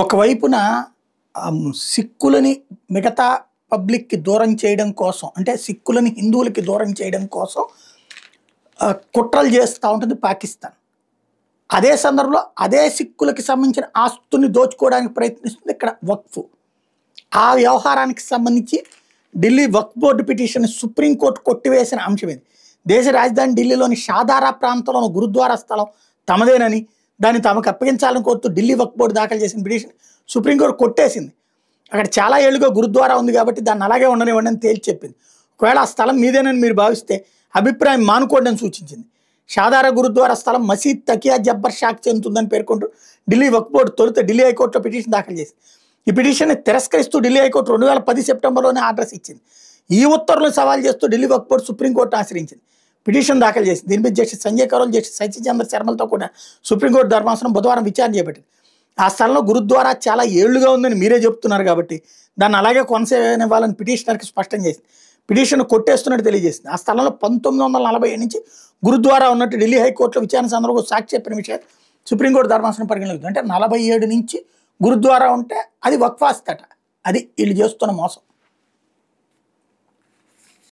ఒకవైపున సిక్కులని మిగతా పబ్లిక్‌కి దూరం చేయడం కోసం, అంటే సిక్కులని హిందువులకి దూరం చేయడం కోసం కుట్రలు చేస్తా ఉంటుంది పాకిస్తాన్. అదే సందర్భంలో అదే సిక్కులకి సంబంధించిన ఆస్తుల్ని దోచుకోవడానికి ప్రయత్నిస్తుంది ఇక్కడ వక్ఫ్. ఆ వ్యవహారానికి సంబంధించి ఢిల్లీ వక్ఫ్ బోర్డు పిటిషన్ సుప్రీం కోర్టు కొట్టివేసిన అంశం ఇది. దేశ రాజధాని ఢిల్లీలోని షాదారా ప్రాంతంలోని గురుద్వారా స్థలం తమదేనని, దాన్ని తమకు అప్పగించాలని కోరుతూ ఢిల్లీ వక్ఫ్ బోర్డు దాఖలు చేసిన పిటిషన్ సుప్రీంకోర్టు కొట్టేసింది. అక్కడ చాలా ఏళ్లుగా గురుద్వారా ఉంది కాబట్టి దాన్ని అలాగే ఉండనివ్వండి అని తేల్చి చెప్పింది. ఒకవేళ ఆ స్థలం మీదేనని మీరు భావిస్తే అభిప్రాయం మానుకోండి అని సూచించింది. షాదారా గురుద్వారా స్థలం మసీద్ తకియా జబ్బర్ షాకి చెందుతుందని పేర్కొంటూ ఢిల్లీ వక్ఫ్ బోర్డు తొలుత ఢిల్లీ హైకోర్టులో పిటిషన్ దాఖలు చేసింది. ఈ పిటిషన్ని తిరస్కరిస్తూ ఢిల్లీ హైకోర్టు 2010 సెప్టెంబర్లోనే ఆర్డర్స్ ఇచ్చింది. ఈ ఉత్తర్వులను సవాల్ చేస్తూ ఢిల్లీ వక్ఫ్ బోర్డు సుప్రీంకోర్టును ఆశ్రయించింది. పిటిషన్ దాఖలు చేసింది. దీనిపై జస్టిస్ సంజయ్ కరోల్, జస్టిస్ సచిచంద్ర శర్మలతో కూడా సుప్రీంకోర్టు ధర్మాసనం బుధవారం విచారణ చేపట్టింది. ఆ స్థలంలో గురుద్వారా చాలా ఏళ్లుగా ఉందని మీరే చెప్తున్నారు కాబట్టి దాన్ని అలాగే కొనసాగనివ్వాలని పిటిషనర్కి స్పష్టం చేసింది. పిటిషన్ కొట్టేస్తున్నట్టు తెలియజేసింది. ఆ స్థలంలో 1947 నుంచి గురుద్వారా ఉన్నట్టు ఢిల్లీ హైకోర్టులో విచారణ సందర్భంగా సాక్షి చెప్పిన విషయాలు సుప్రీంకోర్టు ధర్మాసనం పరిగణలోకి. అంటే 47 నుంచి గురుద్వారా ఉంటే అది వక్ఫ్ ఆస్తి అట. అది వీళ్ళు చేస్తున్న మోసం.